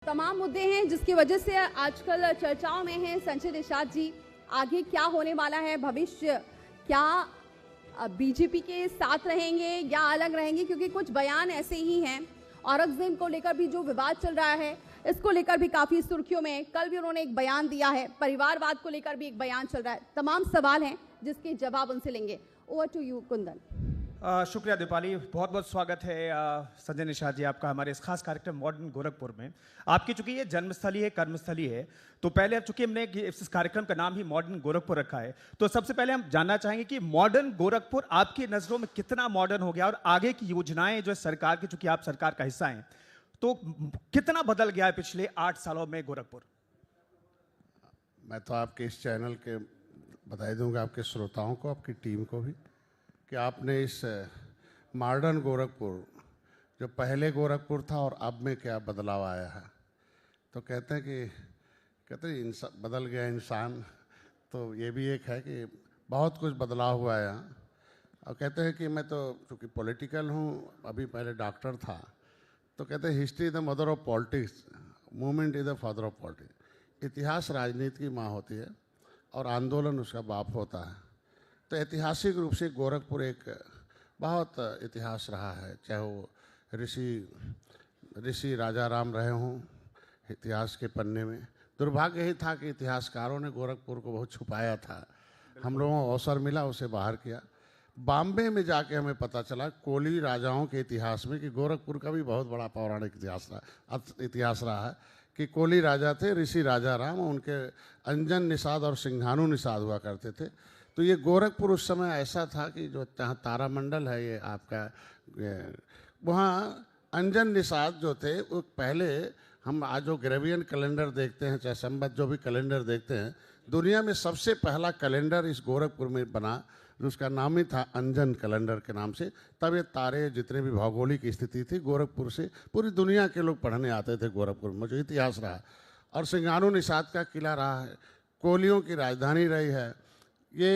तमाम मुद्दे हैं जिसकी वजह से आजकल चर्चाओं में हैं। संजय निषाद जी, आगे क्या होने वाला है? भविष्य क्या बीजेपी के साथ रहेंगे या अलग रहेंगे? क्योंकि कुछ बयान ऐसे ही हैं। औरंगजेब को लेकर भी जो विवाद चल रहा है, इसको लेकर भी काफी सुर्खियों में। कल भी उन्होंने एक बयान दिया है। परिवारवाद को लेकर भी एक बयान चल रहा है। तमाम सवाल हैं जिसके जवाब उनसे लेंगे। Over to you Kundan. शुक्रिया दीपाली, बहुत बहुत स्वागत है संजय निषाद जी आपका हमारे इस खास कार्यक्रम मॉडर्न गोरखपुर में। आपकी चूंकि ये जन्मस्थली है, कर्मस्थली है, तो पहले अब चूंकि हमने इस कार्यक्रम का नाम ही मॉडर्न गोरखपुर रखा है, तो सबसे पहले हम जानना चाहेंगे कि मॉडर्न गोरखपुर आपकी नजरों में कितना मॉडर्न हो गया और आगे की योजनाएं जो सरकार की, चूंकि आप सरकार का हिस्सा हैं, तो कितना बदल गया है पिछले 8 सालों में गोरखपुर? मैं तो आपके इस चैनल के बधाई दूंगा, आपके श्रोताओं को, आपकी टीम को भी, कि आपने इस मॉडर्न गोरखपुर, जो पहले गोरखपुर था और अब में क्या बदलाव आया है। तो कहते हैं बदल गया इंसान, तो ये भी एक है कि बहुत कुछ बदलाव हुआ है यहाँ। और कहते हैं कि मैं तो चूँकि पॉलिटिकल हूँ, अभी पहले डॉक्टर था, तो कहते हैं history is the mother of politics, movement is the father of politics. इतिहास राजनीति की माँ होती है और आंदोलन उसका बाप होता है। तो ऐतिहासिक रूप से गोरखपुर एक बहुत इतिहास रहा है, चाहे वो ऋषि राजा राम रहे हों इतिहास के पन्ने में। दुर्भाग्य ही था कि इतिहासकारों ने गोरखपुर को बहुत छुपाया था। हम लोगों को अवसर मिला, उसे बाहर किया। बॉम्बे में जाके हमें पता चला कोली राजाओं के इतिहास में कि गोरखपुर का भी बहुत बड़ा पौराणिक इतिहास रहा है कि कोली राजा थे ऋषि राजा राम, उनके अंजन निषाद और सिंघानु निषाद हुआ करते थे। तो ये गोरखपुर उस समय ऐसा था कि जो तारामंडल है ये आपका, वहाँ अंजन निषाद जो थे वो पहले, हम आज जो ग्रेवियन कैलेंडर देखते हैं, चाहे संवत जो भी कैलेंडर देखते हैं, दुनिया में सबसे पहला कैलेंडर इस गोरखपुर में बना, जिसका नाम ही था अंजन कैलेंडर के नाम से। तब ये तारे, जितने भी भौगोलिक स्थिति थी, गोरखपुर से पूरी दुनिया के लोग पढ़ने आते थे गोरखपुर में, जो इतिहास रहा। और सिंघानु निषाद का किला रहा है, कोलियों की राजधानी रही है। ये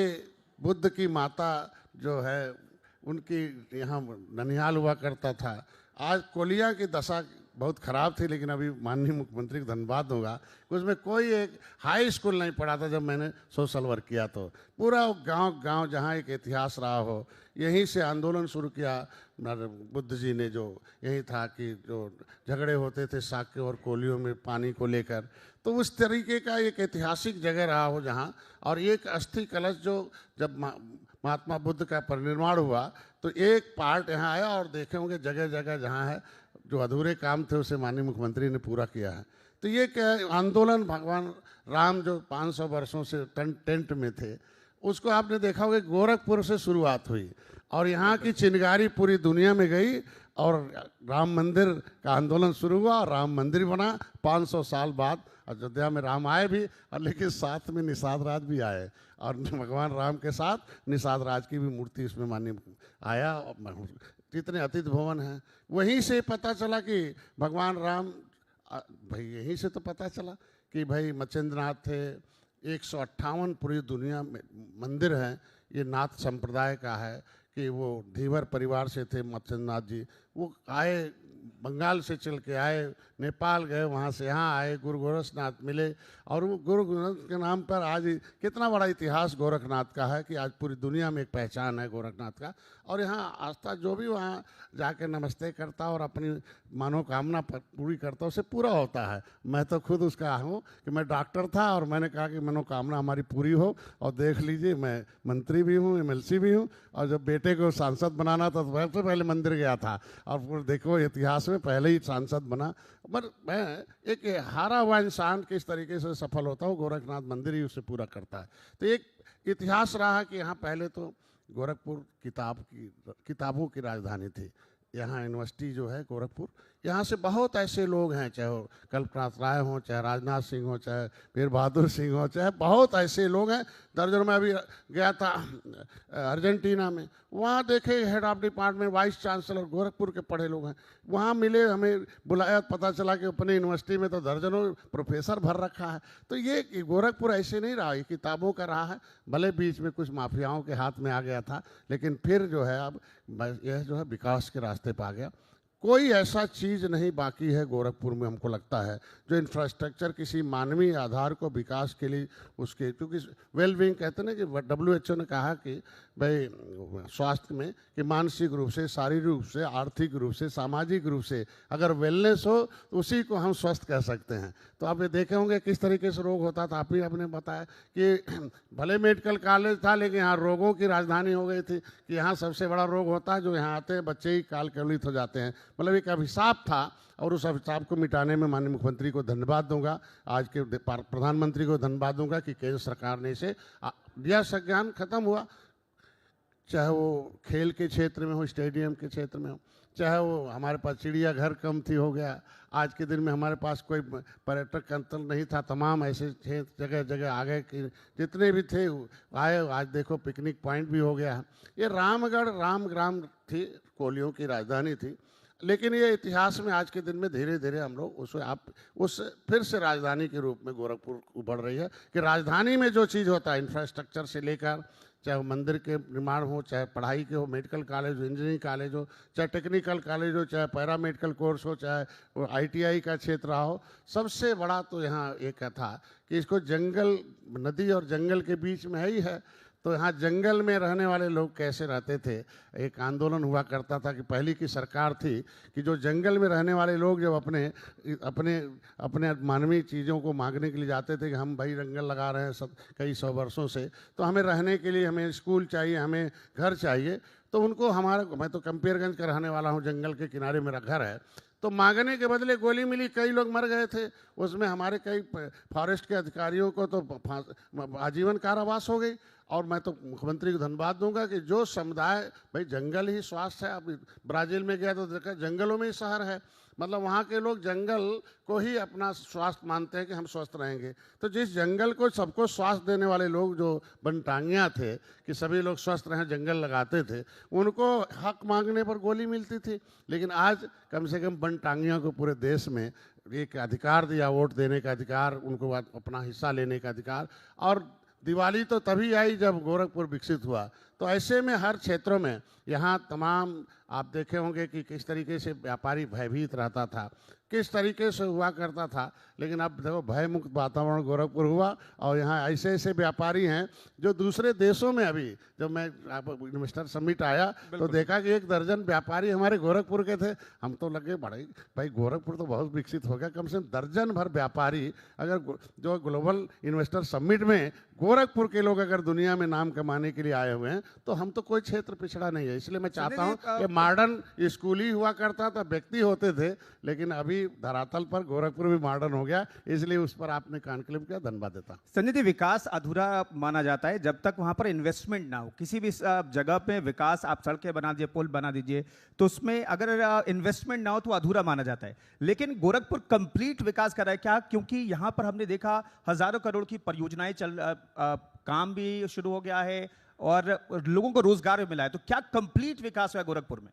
बुद्ध की माता जो है, उनकी यहाँ ननिहाल हुआ करता था। आज कोलिया की दशा बहुत ख़राब थी, लेकिन अभी माननीय मुख्यमंत्री को धन्यवाद दूंगा कि उसमें कोई एक हाई स्कूल नहीं पढ़ा था जब मैंने सोशल वर्क किया। तो पूरा गांव जहाँ एक इतिहास रहा हो, यहीं से आंदोलन शुरू किया बुद्ध जी ने। जो यही था कि जो झगड़े होते थे शाक्य और कोलियों में पानी को लेकर, तो उस तरीके का एक ऐतिहासिक जगह रहा हो जहाँ। और एक अस्थि कलश जो जब महात्मा बुद्ध का परिनिर्वाण हुआ, तो एक पार्ट यहाँ आया, और देखे होंगे जगह जगह जहाँ है जो अधूरे काम थे उसे माननीय मुख्यमंत्री ने पूरा किया है। तो ये क्या आंदोलन, भगवान राम जो 500 वर्षों से टेंट में थे, उसको आपने देखा होगा गोरखपुर से शुरुआत हुई और यहाँ की चिनगारी पूरी दुनिया में गई और राम मंदिर का आंदोलन शुरू हुआ और राम मंदिर बना 500 साल बाद। अयोध्या में राम आए भी, और लेकिन साथ में निषाद राज भी आए, और भगवान राम के साथ निषाद राज की भी मूर्ति इसमें मान्य आया। जितने अतिथि भवन हैं, वहीं से पता चला कि भगवान राम, भाई यहीं से तो पता चला कि भाई मच्छिंद्रनाथ थे। 158 पूरी दुनिया में मंदिर हैं, ये नाथ संप्रदाय का है कि वो धीवर परिवार से थे मच्छिंद्रनाथ जी। वो आए, बंगाल से चल के आए, नेपाल गए, वहाँ से यहाँ आए, गुरु गोरखनाथ मिले, और वो गुरु गोरखनाथ के नाम पर आज कितना बड़ा इतिहास गोरखनाथ का है कि आज पूरी दुनिया में एक पहचान है गोरखनाथ का। और यहाँ आस्था जो भी वहाँ जाके नमस्ते करता और अपनी मनोकामना पूरी करता, उसे पूरा होता है। मैं तो खुद उसका हूँ कि मैं डॉक्टर था और मैंने कहा कि मनोकामना हमारी पूरी हो, और देख लीजिए मैं मंत्री भी हूँ, MLC भी हूँ, और जब बेटे को सांसद बनाना था तो सबसे पहले मंदिर गया था, और फिर देखो इतिहास में पहले ही सांसद बना। पर मैं एक हारा हुआ इंसान किस तरीके से सफल होता हूँ, गोरखनाथ मंदिर ही उसे पूरा करता है। तो एक इतिहास रहा कि यहाँ पहले तो गोरखपुर किताबों की राजधानी थी। यहाँ यूनिवर्सिटी जो है गोरखपुर, यहाँ से बहुत ऐसे लोग हैं, चाहे वो कल्पनाथ राय हों, चाहे राजनाथ सिंह हो, चाहे वीर बहादुर सिंह हो, चाहे बहुत ऐसे लोग हैं। दर्जनों में अभी गया था अर्जेंटीना में, वहाँ देखे head of department, vice chancellor Gorakhpur के पढ़े लोग हैं। वहाँ मिले, हमें बुलाया, पता चला कि अपने यूनिवर्सिटी में तो दर्जनों प्रोफेसर भर रखा है। तो ये गोरखपुर ऐसे नहीं रहा, ये किताबों का रहा है। भले बीच में कुछ माफियाओं के हाथ में आ गया था, लेकिन फिर जो है अब यह जो है विकास के रास्ते पे आ गया। कोई ऐसा चीज़ नहीं बाकी है गोरखपुर में, हमको लगता है, जो इंफ्रास्ट्रक्चर किसी मानवीय आधार को विकास के लिए उसके, क्योंकि वेलबींग कहते हैं ना कि WHO ने कहा कि भाई स्वास्थ्य में कि मानसिक रूप से, शारीरिक रूप से, आर्थिक रूप से, सामाजिक रूप से अगर वेलनेस हो तो उसी को हम स्वस्थ कह सकते हैं। तो आप ये देखे होंगे किस तरीके से रोग होता था, आप ही आपने बताया कि भले मेडिकल कॉलेज था लेकिन यहाँ रोगों की राजधानी हो गई थी कि यहाँ सबसे बड़ा रोग होता है जो यहाँ आते हैं बच्चे ही काल कवलित हो जाते हैं। मतलब एक अभिशाप था और उस अभिशाप को मिटाने में माननीय मुख्यमंत्री को धन्यवाद दूंगा, आज के प्रधानमंत्री को धन्यवाद दूंगा कि केंद्र सरकार ने इसे दिया। संज्ञान खत्म हुआ, चाहे वो खेल के क्षेत्र में हो, स्टेडियम के क्षेत्र में हो, चाहे वो हमारे पास चिड़ियाघर कम थी हो गया, आज के दिन में हमारे पास कोई पर्यटक अंतर नहीं था, तमाम ऐसे जगह जगह आ गए कि जितने भी थे आए। आज देखो पिकनिक पॉइंट भी हो गया है। ये रामगढ़ रामग्राम थी, कोलियों की राजधानी थी, लेकिन ये इतिहास में आज के दिन में धीरे धीरे हम लोग उस फिर से राजधानी के रूप में गोरखपुर उभर रही है कि राजधानी में जो चीज़ होता है इंफ्रास्ट्रक्चर से लेकर, चाहे वो मंदिर के निर्माण हो, चाहे पढ़ाई के हो, मेडिकल कॉलेज हो, इंजीनियरिंग कॉलेज हो, चाहे टेक्निकल कॉलेज हो, चाहे पैरा मेडिकल कोर्स हो, चाहे वो ITI का क्षेत्र हो, सबसे बड़ा तो यहाँ एक था कि इसको जंगल, नदी और जंगल के बीच में ही है। तो यहाँ जंगल में रहने वाले लोग कैसे रहते थे, एक आंदोलन हुआ करता था कि पहली की सरकार थी कि जो जंगल में रहने वाले लोग जब अपने अपने अपने मानवीय चीज़ों को मांगने के लिए जाते थे कि हम भाई जंगल लगा रहे हैं कई सौ वर्षों से, तो हमें रहने के लिए हमें स्कूल चाहिए, हमें घर चाहिए, तो उनको हमारा, मैं तो कंपेयरगंज का रहने वाला हूँ, जंगल के किनारे मेरा घर है, तो मांगने के बदले गोली मिली, कई लोग मर गए थे उसमें, हमारे कई फॉरेस्ट के अधिकारियों को तो आजीवन कारावास हो गई। और मैं तो मुख्यमंत्री को धन्यवाद दूंगा कि जो समुदाय, भाई जंगल ही स्वास्थ्य है। अब ब्राज़ील में गया तो देखा जंगलों में ही शहर है, मतलब वहाँ के लोग जंगल को ही अपना स्वास्थ्य मानते हैं कि हम स्वस्थ रहेंगे। तो जिस जंगल को सबको स्वास्थ्य देने वाले लोग जो बनटांगियाँ थे कि सभी लोग स्वस्थ रहें, जंगल लगाते थे, उनको हक मांगने पर गोली मिलती थी। लेकिन आज कम से कम बनटांगियों को पूरे देश में एक अधिकार दिया, वोट देने का अधिकार, उनको अपना हिस्सा लेने का अधिकार। और दिवाली तो तभी आई जब गोरखपुर विकसित हुआ। तो ऐसे में हर क्षेत्रों में यहाँ तमाम आप देखे होंगे कि किस तरीके से व्यापारी भयभीत रहता था, किस तरीके से हुआ करता था। लेकिन अब देखो भय मुक्त वातावरण गोरखपुर हुआ और यहाँ ऐसे ऐसे व्यापारी हैं जो दूसरे देशों में, अभी जब मैं इन्वेस्टर समिट आया तो देखा कि 1 दर्जन व्यापारी हमारे गोरखपुर के थे। हम तो लगे बड़े भाई गोरखपुर तो बहुत विकसित हो गया, कम से कम दर्जन भर व्यापारी अगर जो ग्लोबल इन्वेस्टर समिट में गोरखपुर के लोग अगर दुनिया में नाम कमाने के लिए आए हुए हैं तो हम तो कोई क्षेत्र पिछड़ा नहीं है। इसलिए मैं चाहता हूँ कि मॉडर्न स्कूल ही हुआ करता था, व्यक्ति होते थे, लेकिन अभी धरातल पर गोरखपुर भी मॉडर्न हो गया, इसलिए उस पर आपने कॉन्क्लेव किया, धन्यवाद देता। संजय जी, विकास अधूरा माना जाता है जब तक वहां पर इन्वेस्टमेंट ना हो। किसी भी जगह पे विकास, आप सड़कें बना दीजिए, पुल बना दीजिए, तो उसमें अगर इन्वेस्टमेंट ना हो तो अधूरा माना जाता है। लेकिन गोरखपुर कंप्लीट विकास कर रहा है क्या? क्योंकि यहाँ पर हमने देखा हजारों करोड़ की परियोजनाएं काम भी शुरू हो गया है और लोगों को रोजगार भी मिला है। तो क्या कंप्लीट विकास हुआ है गोरखपुर में?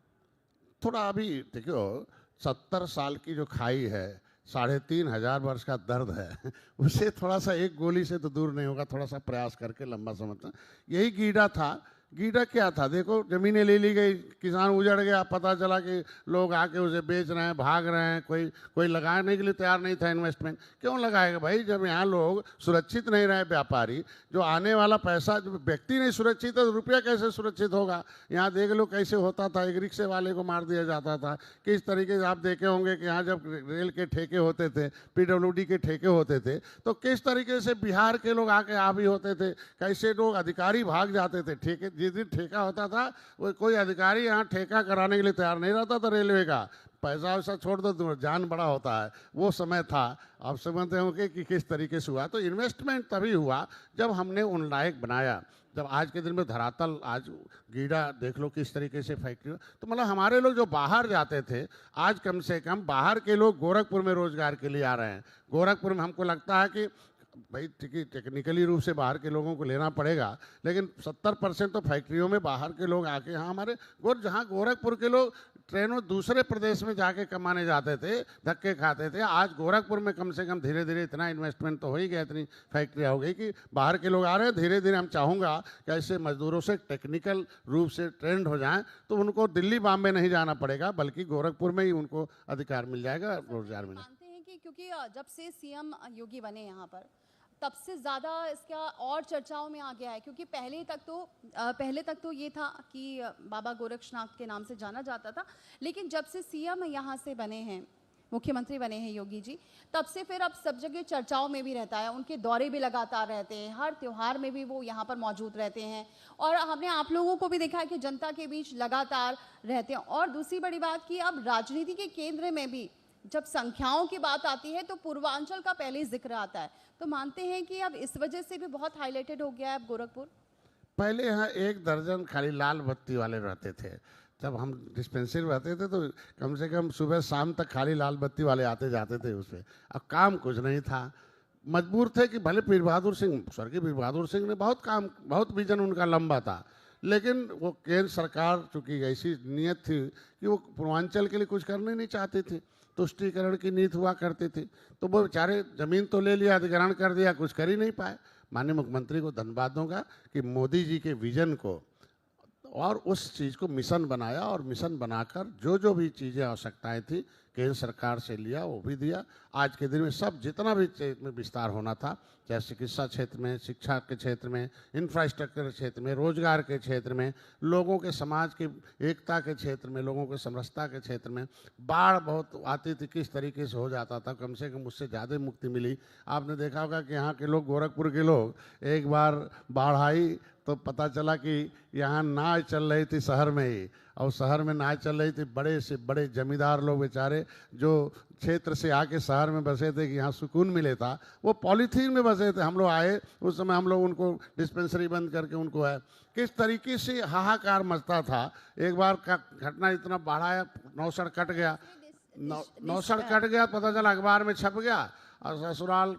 थोड़ा अभी देखो 70 साल की जो खाई है, 3,500 वर्ष का दर्द है, उसे थोड़ा सा एक गोली से तो दूर नहीं होगा, थोड़ा सा प्रयास करके लंबा समय तक। यही गीडा था। गीडा क्या था? देखो जमीनें ले ली गई, किसान उजड़ गया, पता चला कि लोग आके उसे बेच रहे हैं, भाग रहे हैं, कोई लगाने के लिए तैयार नहीं था इन्वेस्टमेंट। क्यों लगाएगा भाई? जब यहाँ लोग सुरक्षित नहीं रहे, व्यापारी जो आने वाला पैसा, जो व्यक्ति नहीं सुरक्षित है तो रुपया कैसे सुरक्षित होगा? यहाँ देख लो कैसे होता था, एक रिक्शे वाले को मार दिया जाता था, किस तरीके से। आप देखे होंगे कि यहाँ जब रेल के ठेके होते थे, PWD के ठेके होते थे, तो किस तरीके से बिहार के लोग आके आ भी होते थे, कैसे लोग अधिकारी भाग जाते थे। ठेके जिस दिन ठेका होता था वो कोई अधिकारी यहाँ ठेका कराने के लिए तैयार नहीं रहता था। रेलवे का पैसा वैसा छोड़ दो, जान बड़ा होता है, वो समय था। आप समझते होंगे कि किस तरीके से हुआ। तो इन्वेस्टमेंट तभी हुआ जब हमने उन लायक बनाया। जब आज के दिन में धरातल, आज गीडा देख लो किस तरीके से फैक्ट्री, तो मतलब हमारे लोग जो बाहर जाते थे, आज कम से कम बाहर के लोग गोरखपुर में रोजगार के लिए आ रहे हैं। गोरखपुर में हमको लगता है कि भाई टेक्निकली रूप से बाहर के लोगों को लेना पड़ेगा, लेकिन 70% तो फैक्ट्रियों में बाहर के लोग आके यहाँ हमारे जहाँ गोरखपुर के लोग ट्रेनों दूसरे प्रदेश में जाके कमाने जाते थे, धक्के खाते थे। आज गोरखपुर में कम से कम धीरे धीरे इतना इन्वेस्टमेंट तो हो ही गया, इतनी फैक्ट्रियाँ हो गई कि बाहर के लोग आ रहे हैं। धीरे धीरे हम चाहूँगा कि ऐसे मजदूरों से टेक्निकल रूप से ट्रेंड हो जाएं तो उनको दिल्ली बॉम्बे नहीं जाना पड़ेगा, बल्कि गोरखपुर में ही उनको अधिकार मिल जाएगा, रोजगार मिलेगा। मानते हैं कि क्योंकि जब से सीएम योगी बने यहाँ पर, तब से ज़्यादा इसका और चर्चाओं में आ गया है, क्योंकि पहले तक तो ये था कि बाबा गोरक्षनाथ के नाम से जाना जाता था, लेकिन जब से सीएम यहाँ से बने हैं, मुख्यमंत्री बने हैं योगी जी, तब से फिर अब सब जगह चर्चाओं में भी रहता है। उनके दौरे भी लगातार रहते हैं, हर त्योहार में भी वो यहाँ पर मौजूद रहते हैं, और हमने आप लोगों को भी देखा है कि जनता के बीच लगातार रहते हैं। और दूसरी बड़ी बात कि अब राजनीति के केंद्र में भी जब संख्याओं की बात आती है तो पूर्वांचल का पहले ही जिक्र आता है। तो मानते हैं कि अब इस वजह से भी बहुत हाईलाइटेड हो गया है अब गोरखपुर। पहले यहाँ 1 दर्जन खाली लाल बत्ती वाले रहते थे। जब हम डिस्पेंसरी रहते थे तो कम से कम सुबह शाम तक खाली लाल बत्ती वाले आते जाते थे उसमें। अब काम कुछ नहीं था, मजबूर थे कि भले स्वर्गीय वीर बहादुर सिंह ने बहुत विजन उनका लंबा था, लेकिन वो केंद्र सरकार चूँकि ऐसी नीयत थी कि वो पूर्वांचल के लिए कुछ करने नहीं चाहती थी, तुष्टीकरण की नीति हुआ करती थी, तो वो बेचारे जमीन तो ले लिया, अधिग्रहण कर दिया, कुछ कर ही नहीं पाए। माननीय मुख्यमंत्री को धन्यवाद दूंगा कि मोदी जी के विजन को और उस चीज़ को मिशन बनाया, और मिशन बनाकर जो भी चीज़ें आवश्यकताएं थी केंद्र सरकार से लिया, वो भी दिया। आज के दिन में सब जितना भी क्षेत्र में विस्तार होना था, चाहे चिकित्सा क्षेत्र में, शिक्षा के क्षेत्र में, इंफ्रास्ट्रक्चर के क्षेत्र में, रोजगार के क्षेत्र में, लोगों के समाज की एकता के क्षेत्र में, लोगों के समरसता के क्षेत्र में, बाढ़ बहुत आती थी, किस तरीके से हो जाता था, कम से कम उससे ज़्यादा मुक्ति मिली। आपने देखा होगा कि यहाँ के लोग, गोरखपुर के लोग, एक बार बाढ़ आई तो पता चला कि यहाँ नाव चल रही थी शहर में ही, और शहर में नाव चल रही थी, बड़े से बड़े जमींदार लोग बेचारे जो क्षेत्र से आके शहर में बसे थे कि यहाँ सुकून मिले था, वो पॉलीथीन में बसे थे। हम लोग आए उस समय, हम लोग उनको डिस्पेंसरी बंद करके उनको है, किस तरीके से हाहाकार मचता था। एक बार का घटना इतना बाढ़ आया, नौसड़ कट गया, नौसड़ कट गया, पता चला अखबार में छप गया, और ससुराल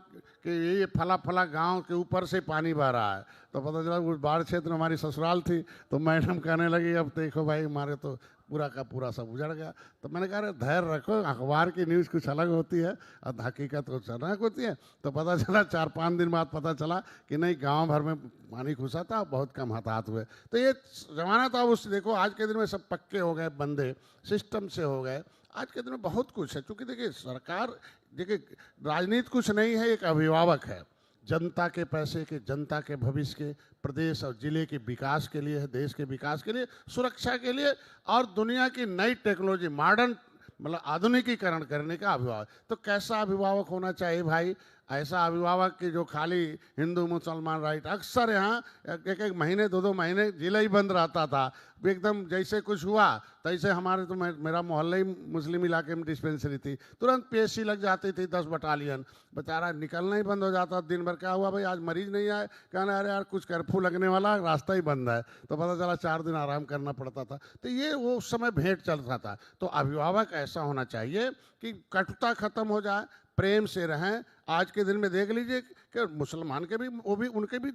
कि ये फला गांव के ऊपर से पानी बह रहा है। तो पता चला उस बाढ़ क्षेत्र में हमारी ससुराल थी, तो मैडम कहने लगी अब देखो भाई हमारे तो पूरा का पूरा सब उजड़ गया। तो मैंने कहा धैर्य रखो, अखबार की न्यूज़ कुछ अलग होती है और हकीकत कुछ अलग होती है। तो पता चला 4-5 दिन बाद पता चला कि नहीं, गांव भर में पानी घुसा था, बहुत कम हताहत हुए। तो ये जमाना था उस, देखो आज के दिन में सब पक्के हो गए, बंदे सिस्टम से हो गए। आज के दिन में बहुत कुछ है, क्योंकि देखिए सरकार, देखिए राजनीति कुछ नहीं है, एक अभिभावक है, जनता के पैसे के, जनता के भविष्य के, प्रदेश और जिले के विकास के लिए है, देश के विकास के लिए, सुरक्षा के लिए, और दुनिया की नई टेक्नोलॉजी, मॉडर्न मतलब आधुनिकीकरण करने का अभिभावक। तो कैसा अभिभावक होना चाहिए भाई? ऐसा अभिभावक कि जो खाली हिंदू मुसलमान राइट, अक्सर यहाँ 1-1 महीने 2-2 महीने जिला ही बंद रहता था, एकदम जैसे कुछ हुआ तैसे हमारे तो मेरा मोहल्ले ही मुस्लिम इलाके में डिस्पेंसरी थी, तुरंत पीएससी लग जाती थी 10 बटालियन, बेचारा निकलना ही बंद हो जाता। दिन भर क्या हुआ भाई, आज मरीज नहीं आए, कहना अरे यार कुछ कर्फ्यू लगने वाला, रास्ता ही बंद है, तो पता चला 4 दिन आराम करना पड़ता था। तो ये वो उस समय भेंट चल रहा था। तो अभिभावक ऐसा होना चाहिए कि कटुता खत्म हो जाए, प्रेम से रहें। आज के दिन में देख लीजिए कि मुसलमान के भी, वो भी, उनके भी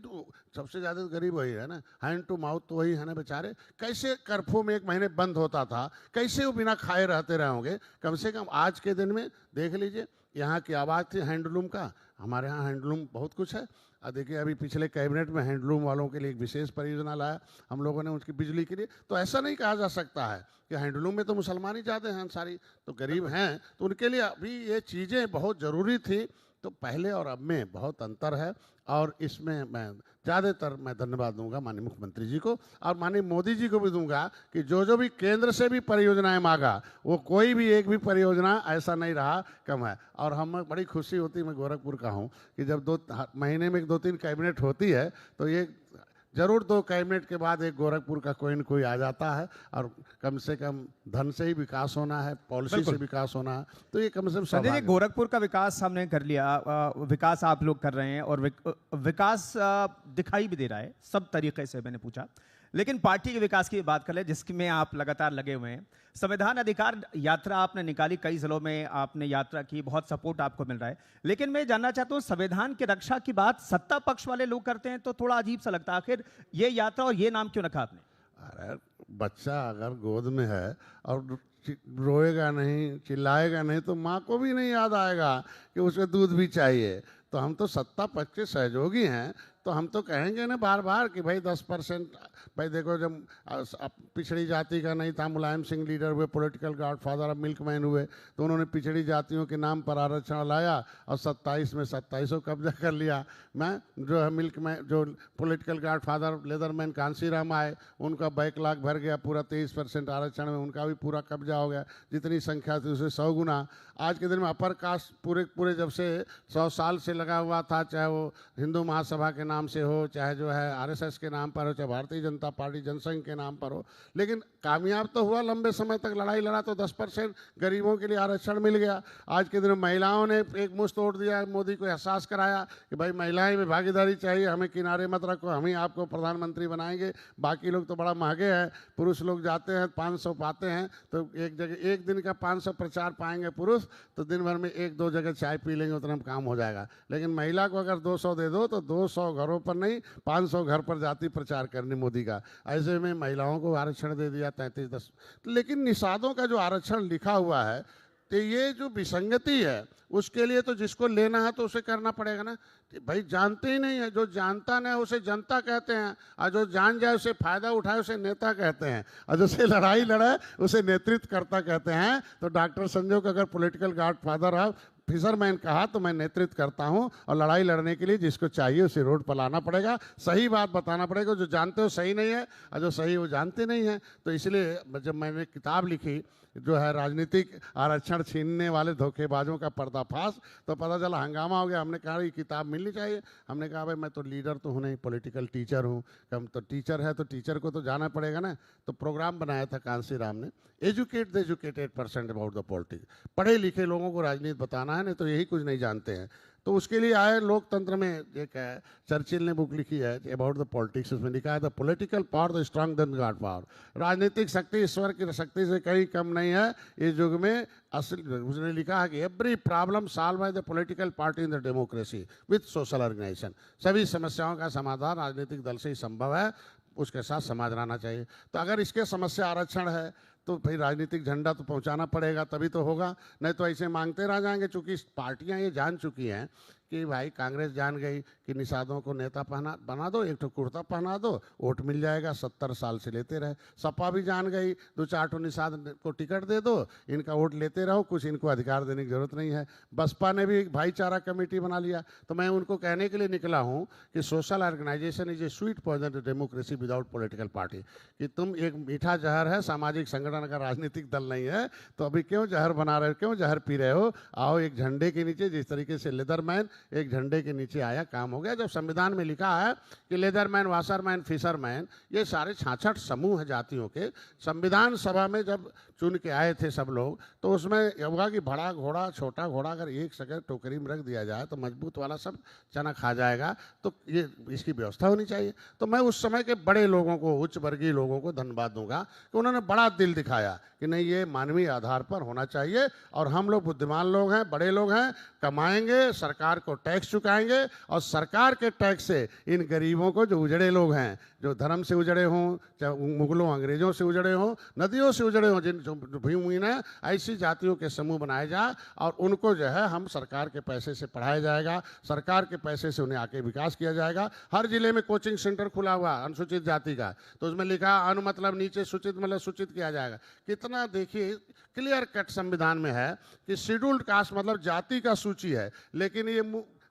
सबसे ज़्यादा गरीब वही है ना, हैंड टू माउथ तो वही है ना बेचारे। कैसे कर्फ्यू में 1 महीने बंद होता था, कैसे वो बिना खाए रहते रहेंगे? कम से कम आज के दिन में देख लीजिए, यहाँ की आवाज़ थी हैंडलूम का, हमारे यहाँ हैंडलूम बहुत कुछ है। और देखिए अभी पिछले कैबिनेट में हैंडलूम वालों के लिए एक विशेष परियोजना लाया हम लोगों ने, उसकी बिजली के लिए। तो ऐसा नहीं कहा जा सकता है कि हैंडलूम में तो मुसलमान ही ज़्यादा हैं, सारी तो गरीब हैं, तो उनके लिए अभी ये चीज़ें बहुत ज़रूरी थी। तो पहले और अब में बहुत अंतर है, और इसमें मैं ज़्यादातर धन्यवाद दूंगा माननीय मुख्यमंत्री जी को, और माननीय मोदी जी को भी दूंगा कि जो भी केंद्र से भी परियोजनाएं मांगा, वो कोई भी एक भी परियोजना ऐसा नहीं रहा कम है। और हमें बड़ी खुशी होती, मैं गोरखपुर का हूँ, कि जब 2 महीने में 2-3 कैबिनेट होती है तो ये जरूर 2 कैबिनेट के बाद एक गोरखपुर का कोई न कोई आ जाता है, और कम से कम धन से ही विकास होना है, पॉलिसी से विकास होना है, तो ये कम से कम गोरखपुर का विकास हमने कर लिया, विकास आप लोग कर रहे हैं, और विकास दिखाई भी दे रहा है सब तरीके से, मैंने पूछा। लेकिन पार्टी के विकास की बात कर ले, जिसमें आप लगातार लगे हुए हैं। संविधान अधिकार यात्रा आपने निकाली, कई जिलों में आपने यात्रा की, बहुत सपोर्ट आपको मिल रहा है। लेकिन मैं जानना चाहता हूं, संविधान की रक्षा की बात सत्ता पक्ष वाले लोग करते हैं तो थोड़ा अजीब सा लगता है। आखिर ये यात्रा और ये नाम क्यों रखा आपने? अरे बच्चा अगर गोद में है और रोएगा नहीं, चिल्लाएगा नहीं, तो माँ को भी नहीं याद आएगा कि उसे दूध भी चाहिए। तो हम तो सत्ता पक्ष के सहयोगी हैं, तो हम तो कहेंगे ना बार बार कि भाई 10%। भाई देखो, जब पिछड़ी जाति का नहीं था, मुलायम सिंह लीडर हुए, पॉलिटिकल गॉडफादर, अब मिल्कमैन हुए, तो उन्होंने पिछड़ी जातियों के नाम पर आरक्षण लाया और 27 में 27 कब्जा कर लिया। मैं जो है मिल्कमैन, जो पॉलिटिकल गॉडफादर लेदरमैन कांसीराम आए, उनका बैकलॉग भर गया, पूरा 23% आरक्षण में उनका भी पूरा कब्जा हो गया। जितनी संख्या थी उसे 100 गुना। आज के दिन में अपर कास्ट पूरे जब से 100 साल से लगा हुआ था, चाहे वो हिंदू महासभा के नाम से हो, चाहे जो है आरएसएस के नाम पर हो, चाहे भारतीय जनता पार्टी जनसंघ के नाम पर हो, लेकिन कामयाब तो हुआ। लंबे समय तक लड़ाई लड़ा तो 10% गरीबों के लिए आरक्षण मिल गया। आज के दिन में महिलाओं ने एक मुश्त तोड़ दिया, मोदी को एहसास कराया कि भाई महिलाएं में भागीदारी चाहिए, हमें किनारे मत रखो, हम ही आपको प्रधानमंत्री बनाएंगे, बाकी लोग तो बड़ा महंगे हैं। पुरुष लोग जाते हैं 500 पाते हैं, तो एक जगह एक दिन का 500 प्रचार पाएंगे पुरुष, तो दिन भर में 1-2 जगह चाय पी लेंगे, उतना काम हो जाएगा। लेकिन महिला को अगर 200 दे दो तो 200 घरों पर नहीं, 500 घर पर जाती प्रचार करने मोदी का। ऐसे में महिलाओं को आरक्षण दे दिया 33-10। लेकिन निषादों का जो आरक्षण लिखा हुआ है, तो ये जो विसंगति है, उसके लिए तो जिसको लेना है तो उसे करना पड़ेगा ना। भाई जानते ही नहीं है, जो जानता नहीं है उसे जनता कहते हैं, और जो जान जाए उसे फायदा उठाए उसे नेता कहते हैं, और जिसे लड़ाई लड़े उसे नेतृत्व करता कहते हैं। तो डॉक्टर संजय को अगर पॉलिटिकल गॉडफादर है, फिशरमैन कहा, तो मैं नेतृत्व करता हूं, और लड़ाई लड़ने के लिए जिसको चाहिए उसे रोड पर लाना पड़ेगा, सही बात बताना पड़ेगा। जो जानते हो सही नहीं है, और जो सही वो जानते नहीं है। तो इसलिए जब मैंने किताब लिखी जो है राजनीतिक आरक्षण छीनने वाले धोखेबाजों का पर्दाफाश, तो पता चला हंगामा हो गया। हमने कहा ये किताब मिलनी चाहिए। हमने कहा भाई मैं तो लीडर तो हूँ नहीं, पॉलिटिकल टीचर हूँ, हम तो टीचर है तो टीचर को तो जाना पड़ेगा ना। तो प्रोग्राम बनाया था कांसीराम ने, educate the educated person about the politics. पढ़े लिखे लोगों को राजनीति बताना है, नहीं तो यही कुछ नहीं जानते हैं। तो उसके लिए आए लोकतंत्र में एक है, चर्चिल ने बुक लिखी है अबाउट द पॉलिटिक्स। उसमें लिखा है the political power the strong than god power. राजनीतिक शक्ति ईश्वर की शक्ति से कहीं कम नहीं है इस युग में। असल उसने लिखा है कि every problem solve by the political party in the democracy with social organisation. सभी समस्याओं का समाधान राजनीतिक दल से ही संभव है, उसके साथ समाज रहना चाहिए। तो अगर इसके समस्या आरक्षण है तो भाई राजनीतिक झंडा तो पहुंचाना पड़ेगा, तभी तो होगा, नहीं तो ऐसे मांगते रह जाएंगे। चूंकि पार्टियां ये जान चुकी हैं कि भाई कांग्रेस जान गई कि निषादों को नेता बना दो, एक तो कुर्ता पहना दो, वोट मिल जाएगा, 70 साल से लेते रहे। सपा भी जान गई 2-4 निषाद को टिकट दे दो, इनका वोट लेते रहो, कुछ इनको अधिकार देने की जरूरत नहीं है। बसपा ने भी भाईचारा कमेटी बना लिया। तो मैं उनको कहने के लिए निकला हूँ कि social organisation is a sweet poison to democracy without political party. कि तुम एक मीठा जहर है, सामाजिक संगठन का राजनीतिक दल नहीं है, तो अभी क्यों जहर बना रहे हो, क्यों जहर पी रहे हो? आओ एक झंडे के नीचे, जिस तरीके से लेदरमैन एक झंडे के नीचे आया, काम हो गया। जब संविधान में लिखा है कि लेदरमैन, वाशरमैन, फिशरमैन, ये सारे 66 समूह है जातियों के। संविधान सभा में जब चुन के आए थे सब लोग, तो उसमें होगा कि बड़ा घोड़ा छोटा घोड़ा अगर एक जगह टोकरी में रख दिया जाए तो मजबूत वाला सब चना खा जाएगा। तो ये इसकी व्यवस्था होनी चाहिए। तो मैं उस समय के बड़े लोगों को, उच्च वर्गीय लोगों को धन्यवाद दूंगा कि उन्होंने बड़ा दिल दिखाया कि नहीं, ये मानवीय आधार पर होना चाहिए। और हम लोग बुद्धिमान लोग हैं, बड़े लोग हैं, कमाएंगे, सरकार को टैक्स चुकाएंगे, और सरकार के टैक्स से इन गरीबों को, जो उजड़े लोग हैं, जो धर्म से उजड़े हों, चाहे मुगलों अंग्रेजों से उजड़े हों, नदियों से उजड़े हों, जिन जो भूमिहीन है, ऐसी जातियों के समूह बनाए जाए, और उनको जो है हम सरकार के पैसे से पढ़ाया जाएगा, सरकार के पैसे से उन्हें आके विकास किया जाएगा। हर जिले में कोचिंग सेंटर खुला हुआ अनुसूचित जाति का, तो उसमें लिखा अनु मतलब नीचे, सूचित मतलब सूचित किया जाएगा। कितना देखिए क्लियर कट संविधान में है कि शेड्यूल्ड कास्ट मतलब जाति का सूची है, लेकिन ये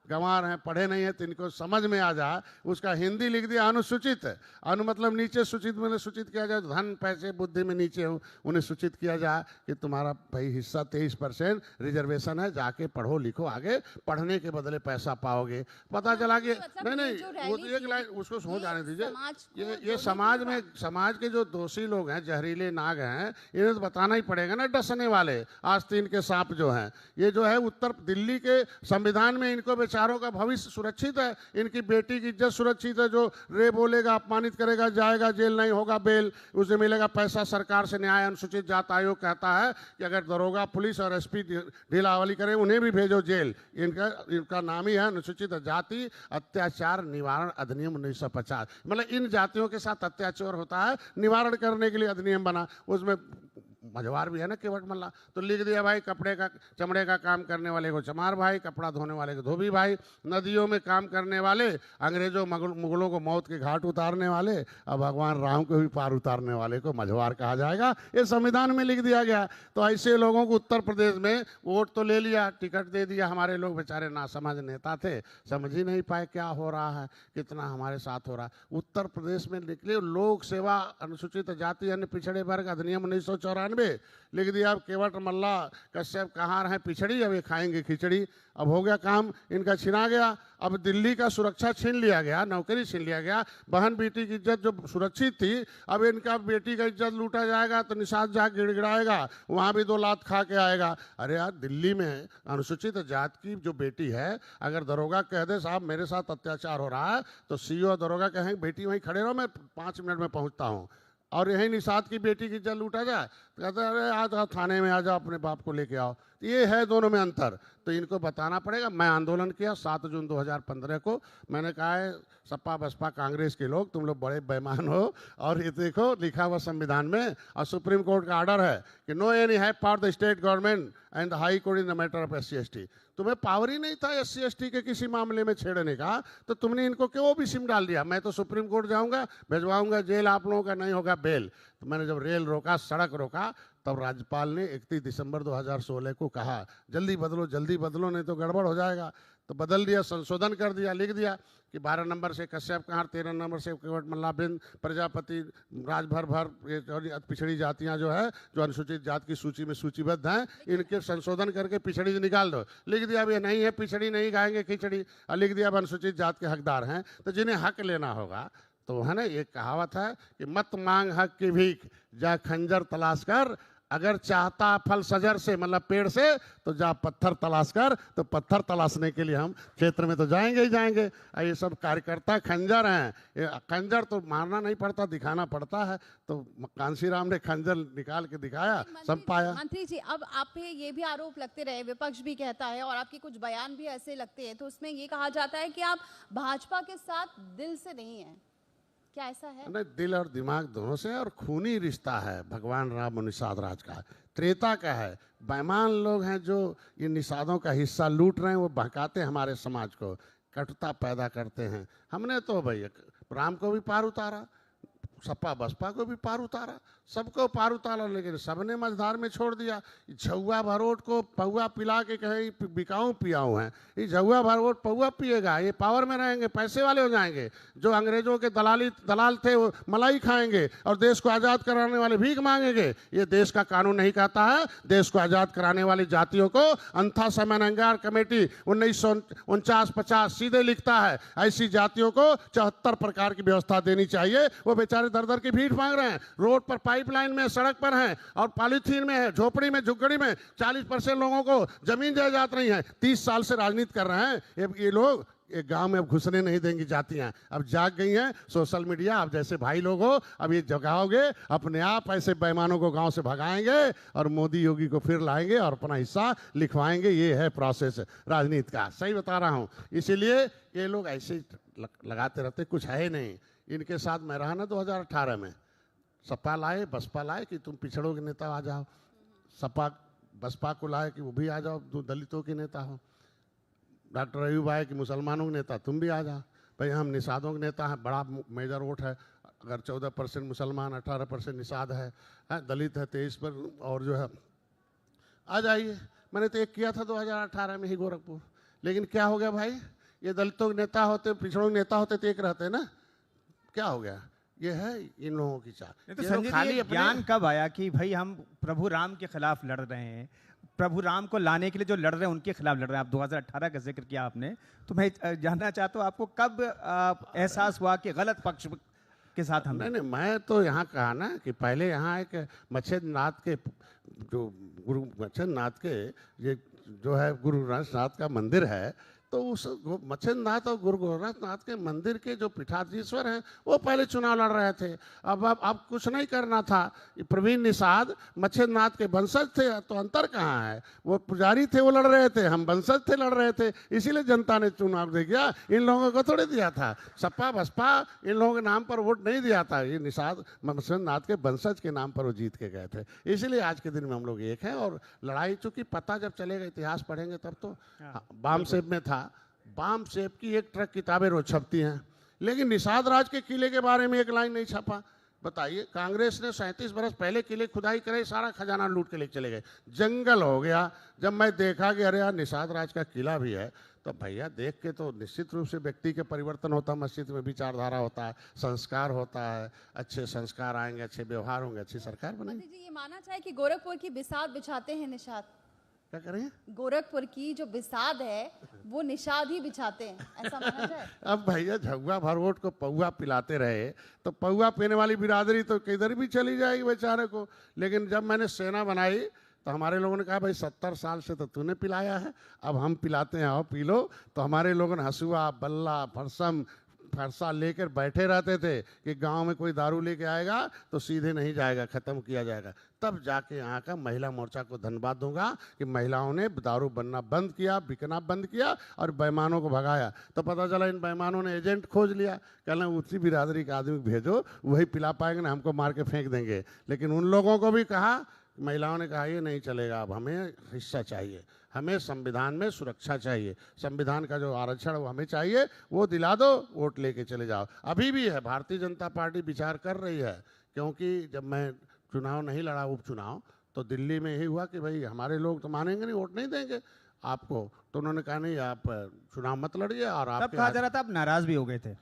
गंवार हैं, पढ़े नहीं है, तो इनको समझ में आ जाए, उसका हिंदी लिख दिया अनुसूचित। अनु मतलब नीचे, सूचित मतलब सूचित किया जाए, धन पैसे बुद्धि में नीचे हो, उन्हें सूचित किया जाए कि तुम्हारा भाई हिस्सा 23% रिजर्वेशन है, जाके पढ़ो लिखो, आगे पढ़ने के बदले पैसा पाओगे। पता चला कि नहीं, वो तो एक लाइन उसको हो जाने दीजिए। ये समाज में, समाज के जो दोषी लोग हैं, जहरीले नाग हैं, इन्हें तो बताना ही पड़ेगा ना। डसने वाले आस्तीन के सांप जो हैं, ये जो है उत्तर दिल्ली के संविधान में इनको चारों का भविष्य सुरक्षित है, इनकी बेटी की इज्जत सुरक्षित है। जो रे बोलेगा, अपमानित करेगा, जाएगा जेल, नहीं होगा बेल, उसे मिलेगा पैसा सरकार से। न्याय अनुसूचित जाति आयोग कहता है कि अगर दरोगा, पुलिस और एसपी ढीलावली करें, उन्हें भी भेजो जेल। इनका नाम ही है अनुसूचित जाति अत्याचार निवारण अधिनियम 1950। मतलब इन जातियों के साथ अत्याचार होता है, निवारण करने के लिए अधिनियम बना। उसमें मझवार भी है ना केवट मल्ला, तो लिख दिया भाई कपड़े का चमड़े का काम करने वाले को चमार भाई, कपड़ा धोने वाले को धोबी भाई, नदियों में काम करने वाले, अंग्रेजों मुगलों को मौत के घाट उतारने वाले, अब भगवान राम को भी पार उतारने वाले को मझवार कहा जाएगा। ये संविधान में लिख दिया गया। तो ऐसे लोगों को उत्तर प्रदेश में वोट तो ले लिया, टिकट दे दिया, हमारे लोग बेचारे नासमझ नेता थे, समझ ही नहीं पाए क्या हो रहा है, कितना हमारे साथ हो रहा है। उत्तर प्रदेश में निकले लोक सेवा अनुसूचित जाति अन्य पिछड़े वर्ग अधिनियम 1994 लिख दिया। अब केवट मल्ला कश्यप कहाँ रहे पिछड़ी, अब ये खाएंगे खिचड़ी। अब हो गया काम इनका, छिना गया। अब दिल्ली का सुरक्षा छीन लिया गया, नौकरी छीन लिया गया, बहन बेटी की इज्जत जो सुरक्षित थी, अब इनका बेटी का इज्जत लूटा जाएगा तो निषाद जा गिड़गिड़ाएगा, वहाँ भी 2 लात खा के आएगा। अरे यार, दिल्ली में अनुसूचित जाति की जो बेटी है, अगर दरोगा कह दे साहब मेरे साथ अत्याचार हो रहा है, तो सीईओ दरोगा कहेंगे बेटी वहीं खड़े रहो, मैं 5 मिनट में पहुँचता हूँ। और यही निषाद की बेटी की इज्जत लूटा जाए तो कहते हैं अरे आ जाओ थाने में, आ जाओ अपने बाप को लेके आओ। तो ये है दोनों में अंतर, तो इनको बताना पड़ेगा। मैं आंदोलन किया 7 जून 2015 को, मैंने कहा है सपा बसपा कांग्रेस के लोग तुम लोग बड़े बेईमान हो, और ये देखो लिखा हुआ संविधान में और सुप्रीम कोर्ट का ऑर्डर है कि no any have power the state government and the high court in the matter of SC/ST। तुम्हें पावर ही नहीं था SC/ST के किसी मामले में छेड़ने का, तो तुमने इनको क्यों OBC में डाल दिया। मैं तो सुप्रीम कोर्ट जाऊंगा, भिजवाऊंगा जेल, आप लोगों का नहीं होगा बेल। तो मैंने जब रेल रोका, सड़क रोका, तब राज्यपाल ने 31 दिसंबर 2016 को कहा जल्दी बदलो नहीं तो गड़बड़ हो जाएगा। तो बदल दिया, संशोधन कर दिया, लिख दिया कि 12 नंबर से कश्यप कहार, 13 नंबर से केवट मल्ला बिंद, प्रजापति, राजभर भर, ये और पिछड़ी जातियां जो है, जो अनुसूचित जाति की सूची में सूचीबद्ध हैं, इनके संशोधन करके पिछड़ी निकाल दो। लिख दिया अब ये नहीं है पिछड़ी, नहीं खाएंगे खिचड़ी, और लिख दिया अब अनुसूचित जाति के हकदार हैं। तो जिन्हें हक लेना होगा, तो है ना, एक कहावत है कि मत मांग हक की भीख, जा खंजर तलाश कर, अगर चाहता फल सजर से मतलब पेड़ से, तो जा पत्थर तलाश कर। तो पत्थर तलाशने के लिए हम क्षेत्र में तो जाएंगे ही जाएंगे। ये सब कार्यकर्ता खंजर हैं, ये खंजर तो मारना नहीं पड़ता, दिखाना पड़ता है। तो कांशीराम ने खंजर निकाल के दिखाया, सब पाया। मंत्री जी, अब आप पे ये भी आरोप लगते रहे, विपक्ष भी कहता है और आपके कुछ बयान भी ऐसे लगते हैं, तो उसमें ये कहा जाता है कि आप भाजपा के साथ दिल से नहीं है, क्या ऐसा है? नहीं, दिल और दिमाग दोनों से, और खूनी रिश्ता है भगवान राम और निषाद राज का, त्रेता का है। बेईमान लोग हैं जो ये निषादों का हिस्सा लूट रहे हैं, वो बहकाते हैं हमारे समाज को, कटुता पैदा करते हैं। हमने तो भाई राम को भी पार उतारा, सपा बसपा को भी पार उतारा, सबको पार उतारा, लेकिन सबने मझधार में छोड़ दिया। झुआ भरोट को पौआ पिला के कहे बिकाऊं पियाऊं हैं, ये झुआ भरोट पौआ पिएगा, ये पावर में रहेंगे, पैसे वाले हो जाएंगे। जो अंग्रेजों के दलाल थे वो मलाई खाएंगे, और देश को आज़ाद कराने वाले भीख मांगेंगे। ये देश का कानून नहीं कहता है। देश को आज़ाद कराने वाली जातियों को अंथा समन्वय कमेटी 1949-50 सीधे लिखता है, ऐसी जातियों को 74 प्रकार की व्यवस्था देनी चाहिए। वो बेचारे दर दर की भीख मांग रहे हैं, रोड पर पाइपलाइन में, सड़क पर हैं, और पॉलीथीन में है, झोपड़ी में, झुग्गड़ी में 40% लोगों को जमीन जायदाद नहीं है। 30 साल से राजनीति कर रहे हैं ये लोग। एक गांव में अब घुसने नहीं देंगी जातियां, अब जाग गई हैं। सोशल मीडिया, आप जैसे भाई लोग हो, अब ये जगाओगे, अपने आप ऐसे बेईमानों को गांव से भगाएंगे और मोदी योगी को फिर लाएंगे और अपना हिस्सा लिखवाएंगे। ये है प्रोसेस राजनीति का, सही बता रहा हूँ। इसीलिए ये लोग ऐसे ही लगाते रहते, कुछ है नहीं। इनके साथ मैं रहा ना 2018 में, सपा लाए बसपा लाए कि तुम पिछड़ों के नेता आ जाओ, सपा बसपा को लाए कि वो भी आ जाओ, जो दलितों के नेता हो। डॉक्टर अयूब आए कि मुसलमानों के नेता तुम भी आ जाओ। भाई हम निषादों के नेता हैं, बड़ा मेजर वोट है, अगर 14% मुसलमान, 18% निषाद है, दलित है 23%, और जो है आ जाइए। मैंने तो एक किया था 2018 में ही गोरखपुर, लेकिन क्या हो गया भाई, ये दलितों के नेता होते, पिछड़ों के नेता होते तो एक रहते ना, क्या हो गया। ये है इन लोगों की चाह। तो संजय जी, ज्ञान कब आया कि भाई हम प्रभु राम के खिलाफ लड़ रहे हैं, प्रभु राम को लाने के लिए जो लड़ रहे हैं उनके खिलाफ लड़ रहे हैं? आप 2018 का जिक्र किया आपने, तो मैं जानना चाहता हूँ आपको कब एहसास हुआ कि गलत पक्ष के साथ हम? नहीं, मैं तो यहाँ कहा ना कि पहले यहाँ एक मच्छेन्द्रनाथ के, जो गुरु मच्छेन्द्रनाथ के, ये जो है गुरु नाथ का मंदिर है, तो उस मच्छिंद्रनाथ और गुरु गोरखनाथ के मंदिर के जो पीठाधीश्वर हैं वो पहले चुनाव लड़ रहे थे। अब कुछ नहीं करना था। प्रवीण निषाद मच्छिंद्रनाथ के वंशज थे, तो अंतर कहाँ है? वो पुजारी थे, वो लड़ रहे थे, हम वंशज थे, लड़ रहे थे, इसीलिए जनता ने चुनाव दे दिया। इन लोगों को थोड़े दिया था, सपा बसपा इन लोगों के नाम पर वोट नहीं दिया था। ये निषाद मच्छिंद्रनाथ के वंशज के नाम पर वो जीत के गए थे। इसीलिए आज के दिन में हम लोग एक हैं। और लड़ाई चूंकि पता जब चलेगा, इतिहास पढ़ेंगे तब तो। बाम सेब में था, बाम सेब की एक ट्रक किताबें रोज छपती हैं, लेकिन निषाद राज के किले के बारे में एक लाइन नहीं छपा। बताइए, कांग्रेस ने 37 बरस पहले किले खुदाई करे, सारा खजाना लूट के ले चले गए, जंगल हो गया। जब मैं देखा कि अरे यार निषाद राज का किला भी है, तो भैया देख के तो निश्चित रूप से व्यक्ति के परिवर्तन होता है। मस्जिद में विचारधारा होता है, संस्कार होता है, अच्छे संस्कार आएंगे, अच्छे व्यवहार होंगे, अच्छी सरकार बनेगी। जी, ये माना चाहे कि गोरखपुर की बिसात बिछाते हैं निषाद। क्या करें? गोरखपुर की जो बिसात है वो निषाद ही बिछाते हैं, ऐसा माना जाए? अब भैया झगुआ भरवोट को पौआ पिलाते रहे तो पौआ पीने वाली बिरादरी तो किधर भी चली जाएगी बेचारे को। लेकिन जब मैंने सेना बनाई तो हमारे लोगों ने कहा भाई 70 साल से तो तूने पिलाया है, अब हम पिलाते हैं, आओ पी लो। तो हमारे लोगों ने हसुआ, बल्ला, फरसम, फरसा लेकर बैठे रहते थे कि गांव में कोई दारू लेके आएगा तो सीधे नहीं जाएगा, खत्म किया जाएगा। तब जाके यहाँ का महिला मोर्चा को धन्यवाद दूंगा कि महिलाओं ने दारू बनना बंद किया, बिकना बंद किया और बेईमानों को भगाया। तो पता चला इन बेईमानों ने एजेंट खोज लिया, कहना उसी बिरादरी का आदमी भेजो, वही पिला पाएंगे ना, हमको मार के फेंक देंगे। लेकिन उन लोगों को भी कहा, महिलाओं ने कहा ये नहीं चलेगा, अब हमें हिस्सा चाहिए, हमें संविधान में सुरक्षा चाहिए, संविधान का जो आरक्षण वो हमें चाहिए, वो दिला दो, वोट लेके चले जाओ। अभी भी है, भारतीय जनता पार्टी विचार कर रही है। क्योंकि जब मैं चुनाव नहीं लड़ा, उपचुनाव, तो दिल्ली में यही हुआ कि भाई हमारे लोग तो मानेंगे नहीं, वोट नहीं देंगे आपको। तो उन्होंने कहा नहीं, आप चुनाव मत लड़िए। और आप कहा जा रहा था, आप नाराज भी हो गए थे,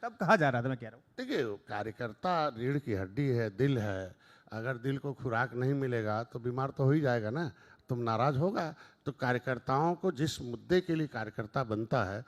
तब कहा जा रहा था, मैं कह रहा हूँ। देखिए, कार्यकर्ता रीढ़ की हड्डी है, दिल है। अगर दिल को खुराक नहीं मिलेगा तो बीमार तो हो ही जाएगा ना। तुम नाराज होगा। तो कार्यकर्ताओं को जिस मुद्दे के लिए कार्यकर्ता बनता है,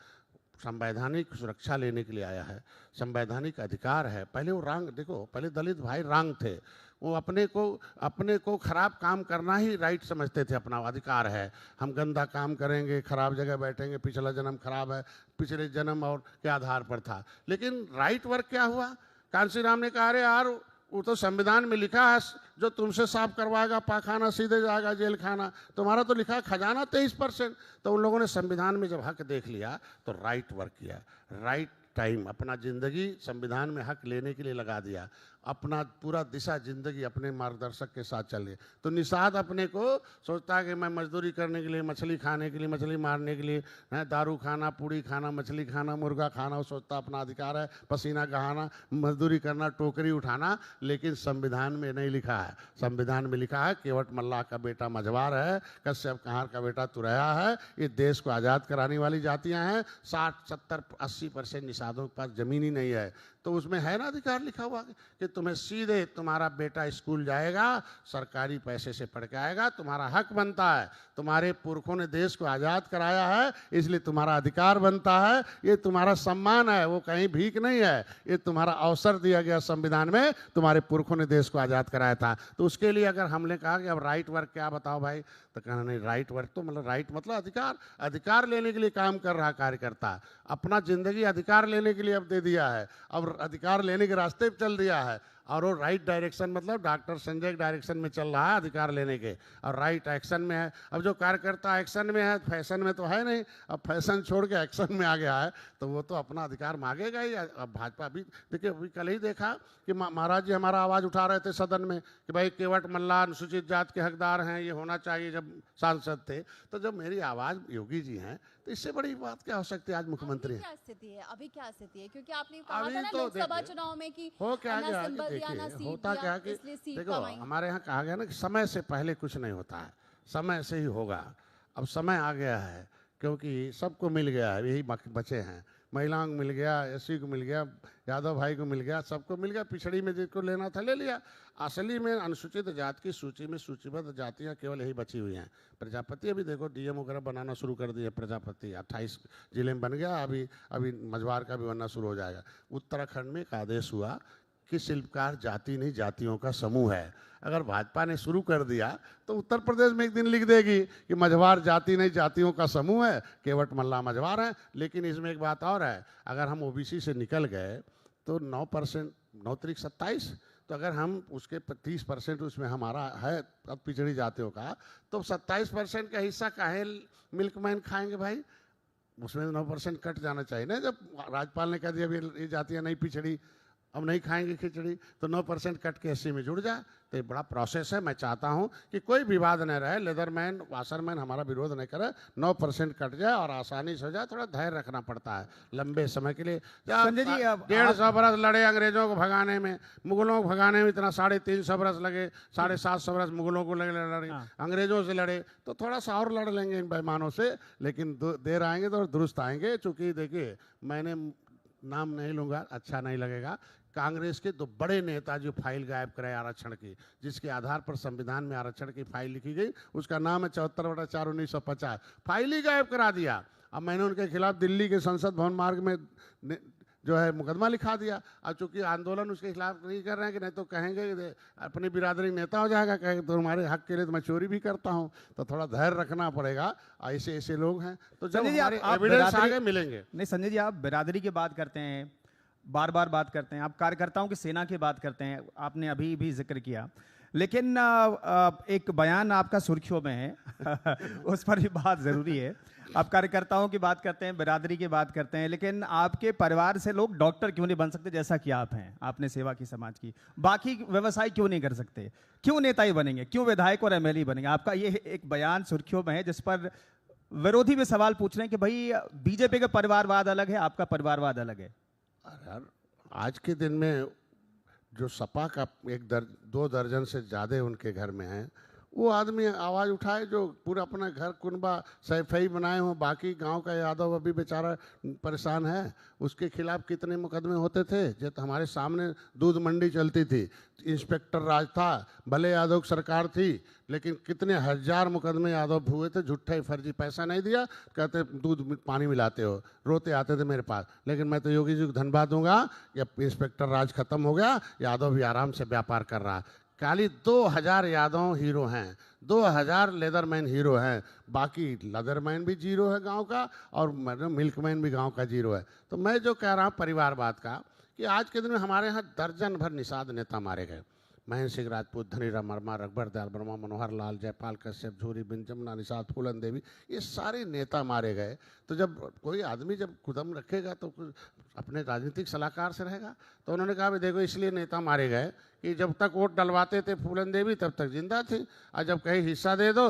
संवैधानिक सुरक्षा लेने के लिए आया है, संवैधानिक अधिकार है। पहले वो रांग देखो, पहले दलित भाई रांग थे, वो अपने को खराब काम करना ही राइट समझते थे, अपना अधिकार है। हम गंदा काम करेंगे, खराब जगह बैठेंगे, पिछला जन्म खराब है, पिछले जन्म और के आधार पर था। लेकिन राइट वर्क क्या हुआ? कांसी राम ने कहा, अरे यार वो तो संविधान में लिखा है, जो तुमसे साफ करवाएगा पाखाना सीधे जाएगा जेल खाना। तुम्हारा तो लिखा है खजाना 23%। तो उन लोगों ने संविधान में जब हक देख लिया तो राइट वर्क किया, राइट टाइम, अपना जिंदगी संविधान में हक लेने के लिए लगा दिया, अपना पूरा दिशा जिंदगी अपने मार्गदर्शक के साथ चलिए। तो निषाद अपने को सोचता है कि मैं मजदूरी करने के लिए, मछली खाने के लिए, मछली मारने के लिए, दारू खाना, पूड़ी खाना, मछली खाना, मुर्गा खाना, वो सोचता अपना अधिकार है, पसीना बहाना, मजदूरी करना, टोकरी उठाना। लेकिन संविधान में नहीं लिखा है। संविधान में लिखा है केवट मल्लाह का बेटा मझवार है, कश्यप कहार का बेटा तुरैया है। ये देश को आज़ाद कराने वाली जातियाँ हैं। 60, 70, 80% निषादों के पास ज़मीन ही नहीं है। तो उसमें है ना अधिकार लिखा हुआ कि तुम्हें सीधे तुम्हारा बेटा स्कूल जाएगा, सरकारी पैसे से पढ़ के आएगा, तुम्हारा हक बनता है। तुम्हारे पुरखों ने देश को आज़ाद कराया है, इसलिए तुम्हारा अधिकार बनता है, ये तुम्हारा सम्मान है, वो कहीं भीख नहीं है। ये तुम्हारा अवसर दिया गया संविधान में, तुम्हारे पुरखों ने देश को आज़ाद कराया था। तो उसके लिए अगर हमने कहा कि अब राइट वर्क क्या बताओ भाई, तो कहना नहीं, राइट वर्क तो मतलब राइट मतलब अधिकार, अधिकार लेने के लिए काम कर रहा कार्यकर्ता, अपना जिंदगी अधिकार लेने के लिए अब दे दिया है, अब अधिकार लेने के रास्ते पे चल दिया है। और वो राइट डायरेक्शन मतलब डॉक्टर संजय के डायरेक्शन में चल रहा है अधिकार लेने के, और राइट एक्शन में है। अब जो कार्यकर्ता एक्शन में है, फैशन में तो है नहीं, अब फैशन छोड़ के एक्शन में आ गया है, तो वो तो अपना अधिकार मांगेगा ही। अब भाजपा भी देखिए, अभी कल ही देखा कि महाराज जी हमारा आवाज़ उठा रहे थे सदन में कि भाई केवट मल्लाह अनुसूचित जाति के हकदार हैं, ये होना चाहिए। जब सांसद थे तो जब मेरी आवाज़ योगी जी हैं, तो इससे बड़ी बात क्या हो सकती है? आज मुख्यमंत्री क्या स्थिति है अभी, क्या स्थिति है? क्योंकि आपने कहा अभी था ना तो लोकसभा देखिए, चुनाव में कि हो क्या ना गया सिंबल कि दिया, ना देखिए, सीट होता दिया, क्या कि इसलिए सीट देखो, कमाई। हमारे यहाँ कहा गया ना कि समय से पहले कुछ नहीं होता है, समय से ही होगा। अब समय आ गया है, क्योंकि सबको मिल गया है, यही बचे हैं। महिलाओं को मिल गया, एससी को मिल गया, यादव भाई को मिल गया, सबको मिल गया। पिछड़ी में जिसको लेना था ले लिया। असली में अनुसूचित जाति की सूची में सूचीबद्ध जातियाँ केवल यही बची हुई हैं। प्रजापति अभी देखो डीएम वगैरह बनाना शुरू कर दिए, प्रजापति 28 जिले में बन गया, अभी मझवार का भी बनना शुरू हो जाएगा। उत्तराखंड में एक आदेश हुआ कि शिल्पकार जाति नहीं जातियों का समूह है। अगर भाजपा ने शुरू कर दिया तो उत्तर प्रदेश में एक दिन लिख देगी कि मझवार जाति नहीं जातियों का समूह है, केवट मल्ला मझवार है। लेकिन इसमें एक बात और है, अगर हम ओबीसी से निकल गए तो 9%, 9 त्रिक 27, तो अगर हम उसके 30% उसमें हमारा है अब पिछड़ी जातियों का, तो 27% का हिस्सा काहे मिल्कमैन खाएंगे भाई? उसमें 9% कट जाना चाहिए ना। जब राज्यपाल ने कह दिया ये जातियाँ नहीं पिछड़ी, अब नहीं खाएंगे खिचड़ी, तो 9% कट के 80 में जुड़ जाए। तो ये बड़ा प्रोसेस है। मैं चाहता हूं कि कोई विवाद न रहे, लेदरमैन वाशरमैन हमारा विरोध नहीं करे, 9% कट जाए और आसानी से हो जाए। थोड़ा धैर्य रखना पड़ता है लंबे समय के लिए। संजय जी, अब 150 बरस लड़े अंग्रेजों को भगाने में, मुगलों को भगाने में इतना 350 बरस लगे, 750 बरस मुगलों को लड़े, अंग्रेजों से लड़े, तो थोड़ा सा और लड़ लेंगे इन बेईमानों से। लेकिन देर आएंगे तो दुरुस्त आएंगे। चूंकि देखिए, मैंने नाम नहीं लूंगा, अच्छा नहीं लगेगा। कांग्रेस के 2 बड़े नेता जो फाइल गायब कराए आरक्षण की, जिसके आधार पर संविधान में आरक्षण की फाइल लिखी गई, उसका नाम है 74/4/1950। फाइल ही गायब करा दिया। अब मैंने उनके खिलाफ दिल्ली के संसद भवन मार्ग में जो है मुकदमा लिखा दिया। और चूंकि आंदोलन उसके खिलाफ नहीं कर रहे हैं कि नहीं तो कहेंगे अपनी बिरादरी नेता हो जाएगा, कहेंगे तो हमारे हक के लिए तो मैं चोरी भी करता हूं। तो थोड़ा धैर्य रखना पड़ेगा। ऐसे ऐसे लोग हैं, तो जब हमारे एविडेंस आगे मिलेंगे। नहीं संजय जी, आप बिरादरी की बात करते हैं, बार बार बात करते हैं, आप कार्यकर्ताओं की सेना की बात करते हैं, आपने अभी भी जिक्र किया। लेकिन एक बयान आपका सुर्खियों में है उस पर भी बात जरूरी है। आप कार्यकर्ताओं की बात करते हैं, बिरादरी की बात करते हैं, लेकिन आपके परिवार से लोग डॉक्टर क्यों नहीं बन सकते जैसा कि आप हैं? आपने सेवा की समाज की, बाकी व्यवसाय क्यों नहीं कर सकते? क्यों नेता ही बनेंगे? क्यों विधायक और एमएलए बनेंगे? आपका ये एक बयान सुर्खियों में है जिस पर विरोधी भी सवाल पूछ रहे हैं कि भाई बीजेपी का परिवारवाद अलग है, आपका परिवारवाद अलग है। यार, आज के दिन में जो सपा का 2 दर्जन से ज़्यादा उनके घर में है, वो आदमी आवाज़ उठाए जो पूरा अपना घर कुनबा सैफई बनाए हों। बाकी गांव का यादव अभी बेचारा परेशान है। उसके खिलाफ कितने मुकदमे होते थे। जब हमारे सामने दूध मंडी चलती थी, इंस्पेक्टर राज था, भले यादव की सरकार थी, लेकिन कितने 1000 मुकदमे यादव हुए थे। झूठे फर्जी पैसा नहीं दिया, कहते दूध पानी मिलाते हो, रोते आते थे मेरे पास। लेकिन मैं तो योगी जी को धन्यवाद दूंगा कि अब इंस्पेक्टर राज खत्म हो गया, यादव भी आराम से व्यापार कर रहा है। खाली 2000 यादव हीरो हैं, 2000 लेदरमैन हीरो हैं। बाकी लेदरमैन भी जीरो है गांव का, और मिल्कमैन भी गांव का जीरो है। तो मैं जो कह रहा हूँ परिवारवाद का, कि आज के दिन में हमारे यहाँ दर्जन भर निषाद नेता मारे गए। महेंद्र सिंह राजपूत, धनीराम वर्मा, रघुबर दयाल वर्मा, मनोहर लाल, जयपाल कश्यप, झूरी बिन जमुना, निषाद, फूलन देवी, ये सारे नेता मारे गए। तो जब कोई आदमी जब कदम रखेगा तो अपने राजनीतिक सलाहकार से रहेगा। तो उन्होंने कहा देखो इसलिए नेता मारे गए कि जब तक वोट डलवाते थे फूलन देवी तब तक जिंदा थी, और जब कहीं हिस्सा दे दो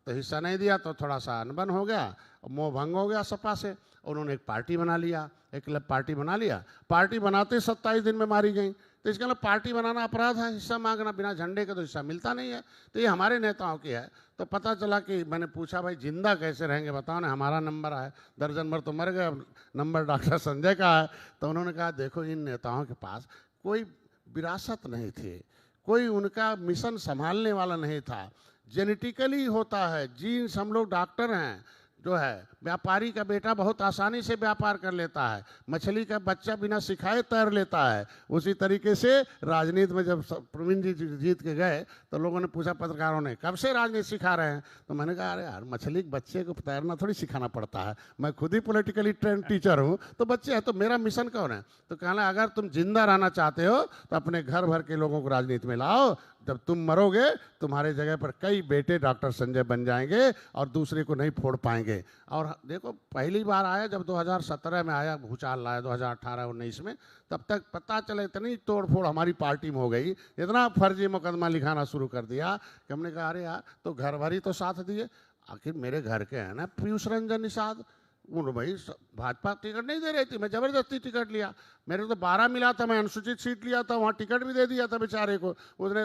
तो हिस्सा नहीं दिया तो थोड़ा सा अनबन हो गया, मोह भंग हो गया सपा से। उन्होंने एक पार्टी बना लिया, एक क्लब पार्टी बना लिया। पार्टी बनाते 27 दिन में मारी गई। तो इसके मतलब पार्टी बनाना अपराध है, हिस्सा मांगना बिना झंडे के तो हिस्सा मिलता नहीं है। तो ये हमारे नेताओं की है। तो पता चला कि मैंने पूछा भाई जिंदा कैसे रहेंगे बताओ ना, हमारा नंबर आया, दर्जन भर तो मर गए, अब नंबर डॉक्टर संजय का है। तो उन्होंने कहा देखो इन नेताओं के पास कोई विरासत नहीं थी, कोई उनका मिशन संभालने वाला नहीं था। जेनेटिकली होता है, जीन्स, हम लोग डॉक्टर हैं जो है, व्यापारी का बेटा बहुत आसानी से व्यापार कर लेता है, मछली का बच्चा बिना सिखाए तैर लेता है। उसी तरीके से राजनीति में जब प्रवीण जी जीत के गए तो लोगों ने पूछा, पत्रकारों ने, कब से राजनीति सिखा रहे हैं? तो मैंने कहा अरे यार मछली के बच्चे को तैरना थोड़ी सिखाना पड़ता है, मैं खुद ही पॉलिटिकली ट्रेंड टीचर हूँ, तो बच्चे हैं तो मेरा मिशन कौन है? तो कहना अगर तुम जिंदा रहना चाहते हो तो अपने घर भर के लोगों को राजनीति में लाओ, जब तुम मरोगे तुम्हारे जगह पर कई बेटे डॉक्टर संजय बन जाएंगे और दूसरे को नहीं फोड़ पाएंगे। और देखो पहली बार आया जब 2017 में आया, भूचाल लाया 2018-19 में, तब तक पता चला इतनी तोड़ फोड़ हमारी पार्टी में हो गई, इतना फर्जी मुकदमा लिखाना शुरू कर दिया कि हमने कहा अरे यार तो घर भर ही तो साथ दिए। आखिर मेरे घर के हैं ना पीयूष रंजन निषाद, उन भाई भाजपा टिकट नहीं दे रही थी, मैं जबरदस्ती टिकट लिया। मेरे को तो 12 मिला था, मैं अनुसूचित सीट लिया था, वहाँ टिकट भी दे दिया था बेचारे को, उसने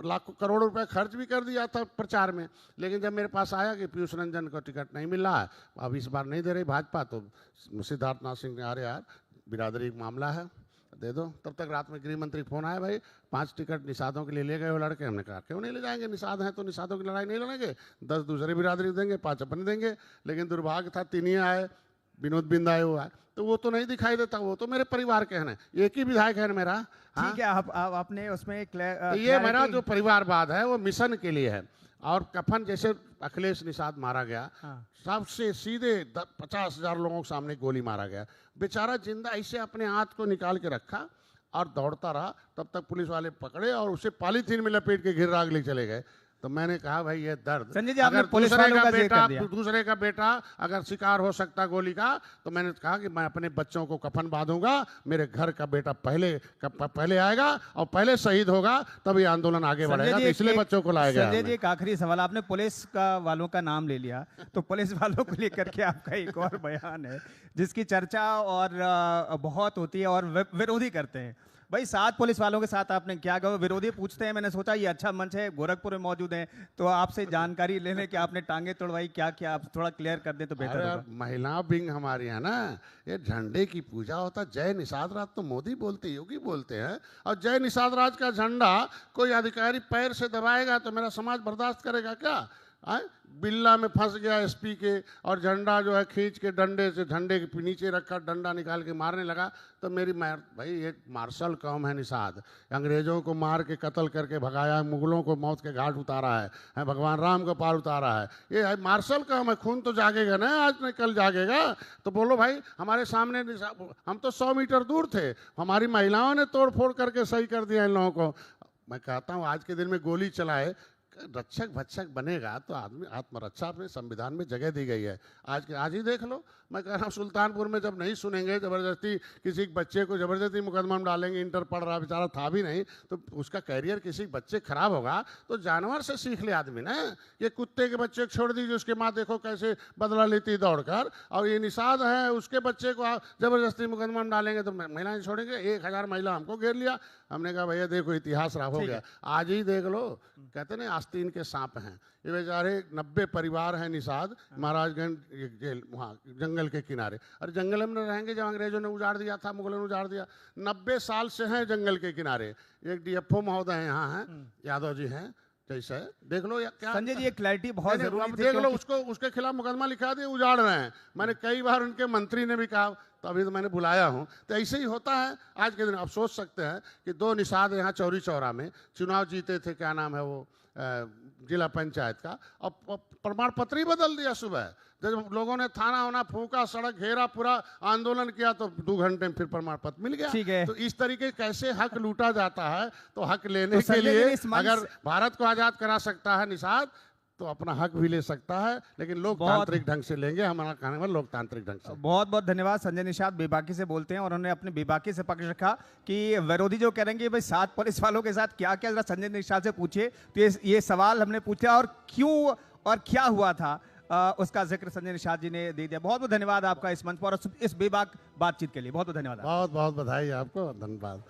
लाखों करोड़ों रुपए खर्च भी कर दिया था प्रचार में। लेकिन जब मेरे पास आया कि पीयूष रंजन को टिकट नहीं मिल रहा है, अब इस बार नहीं दे रही भाजपा, तो सिद्धार्थ नाथ सिंह ने अरे यार बिरादरी का मामला है दे दो। तब तक रात में गृह मंत्री फोन आया, भाई 5 टिकट निषादों के लिए ले गए वो लड़के। हमने कहा क्यों नहीं ले जाएंगे, निषाद हैं तो निषादों की लड़ाई नहीं लड़ेंगे, 10 दूसरे बिरादरी देंगे, 5 अपने देंगे। लेकिन दुर्भाग्य था 3 ही आए, विनोद बिंद आए हुआ है, तो वो तो नहीं दिखाई देता, वो तो मेरे परिवार के हैं, एक ही विधायक है मेरा। हाँ? ठीक है, आपने उसमें तो ये मेरा जो परिवारवाद है वो मिशन के लिए है। और कफन जैसे अखिलेश निषाद मारा गया, सबसे सीधे 50,000 लोगों के सामने गोली मारा गया, बेचारा जिंदा ऐसे अपने हाथ को निकाल के रखा और दौड़ता रहा, तब तक पुलिस वाले पकड़े और उसे पॉलीथीन में लपेट के गिर्राग ले चले गए। तो मैंने कहा भाई ये दर्द, संजय जी, अगर पुलिस वालों का दूसरे का बेटा अगर शिकार हो सकता गोली का, तो मैंने कहा कि मैं अपने बच्चों को कफन बांधूंगा, मेरे घर का बेटा पहले आएगा और पहले शहीद होगा, तब ये आंदोलन आगे बढ़ेगा। तो इसलिए बच्चों को लाया गया। संजय जी, एक आखिरी सवाल, आपने पुलिस का वालों का नाम ले लिया, तो पुलिस वालों को लेकर के आपका एक और बयान है जिसकी चर्चा और बहुत होती है और विरोधी करते हैं। भाई 7 पुलिस वालों के साथ आपने क्या कहा, विरोधी पूछते हैं, मैंने सोचा ये अच्छा मंच है, गोरखपुर में मौजूद हैं, तो आपसे जानकारी लेने कि आपने टांगे तोड़वाई, क्या क्या, आप थोड़ा क्लियर कर दें तो बेहतर होगा। महिला विंग हमारे यहाँ ना, ये झंडे की पूजा होता, जय निषाद राज तो मोदी बोलते, योगी बोलते हैं, और जय निषाद राज का झंडा कोई अधिकारी पैर से दबाएगा तो मेरा समाज बर्दाश्त करेगा क्या? बिल्ला में फंस गया एसपी के, और झंडा जो है खींच के डंडे से झंडे के नीचे रखा, डंडा निकाल के मारने लगा, तो मेरी भाई ये मार्शल कौम है निषाद, अंग्रेजों को मार के कत्ल करके भगाया, मुगलों को मौत के घाट उतारा है, भगवान राम को पार उतारा है, ये है मार्शल कौम है, खून तो जागेगा ना, आज नहीं कल जागेगा। तो बोलो भाई, हमारे सामने हम तो 100 मीटर दूर थे, हमारी महिलाओं ने तोड़ फोड़ करके सही कर दिया इन लोगों को। मैं कहता हूँ आज के दिन में गोली चलाए, रक्षक भक्षक बनेगा तो आदमी आत्मरक्षा अपने संविधान में जगह दी गई है। आज ही देख लो, मैं कह रहा हूँ सुल्तानपुर में जब नहीं सुनेंगे, जबरदस्ती किसी बच्चे को जबरदस्ती मुकदमा में डालेंगे, इंटर पढ़ रहा बेचारा था भी नहीं, तो उसका कैरियर किसी बच्चे खराब होगा, तो जानवर से सीख ले आदमी ना। ये कुत्ते के बच्चे को छोड़ दीजिए, उसके माँ देखो कैसे बदला लेती दौड़कर, और ये निषाद है उसके बच्चे को जबरदस्ती मुकदमा में डालेंगे तो महिलाएं छोड़ेंगे। 1000 महिला हमको घेर लिया, हमने कहा भैया देखो इतिहास खराब हो गया, आज ही देख लो। कहते ना आस्तीन के सांप हैं, ये बेचारे 90 परिवार हैं निषाद, महाराजगंज जेल वहाँ जंगल के किनारे, और जंगल में रहेंगे जब अंग्रेजों ने उजाड़ दिया था, मुगलों ने उजाड़ दिया, 90 साल से हैं जंगल के किनारे। एक डीएफओ महोदय यहाँ हैं, यादव जी हैं, जैसे देख लो क्या संजय जी, ये क्लैरिटी बहुत जरूरी है, देख लो उसको, उसके खिलाफ मुकदमा लिखा दिया, उजाड़ रहे हैं। मैंने कई बार उनके मंत्री ने भी कहा, तो अभी तो मैंने बुलाया हूँ। तो ऐसे ही होता है आज के दिन। आप सोच सकते हैं कि 2 निषाद यहाँ चौरी चौरा में चुनाव जीते थे, क्या नाम है वो जिला पंचायत का, और प्रमाण पत्र ही बदल दिया सुबह। जब लोगों ने थाना वाना फूका, सड़क घेरा, पूरा आंदोलन किया, तो 2 घंटे में फिर प्रमाण पत्र मिल गया। तो इस तरीके कैसे हक लूटा जाता है, तो हक लेने के लिए अगर भारत को आजाद करा सकता है निषाद, तो अपना हक भी ले सकता है, लेकिन लोकतांत्रिक ढंग से लेंगे। हमारा कहने वाला लोकतांत्रिक ढंग से। बहुत बहुत धन्यवाद। संजय निषाद बेबाकी से बोलते हैं और उन्होंने अपने बेबाकी से पक्ष रखा कि विरोधी जो कह रहे हैं कि भाई 7 पुलिस वालों के साथ क्या क्या, जरा संजय निषाद से पूछिए। तो ये सवाल हमने पूछा और क्यों और क्या हुआ था, उसका जिक्र संजय निषाद जी ने दे दिया। बहुत बहुत धन्यवाद आपका इस मंच पर और इस बेबाक बातचीत के लिए बहुत बहुत धन्यवाद। बहुत बहुत बधाई आपको, धन्यवाद।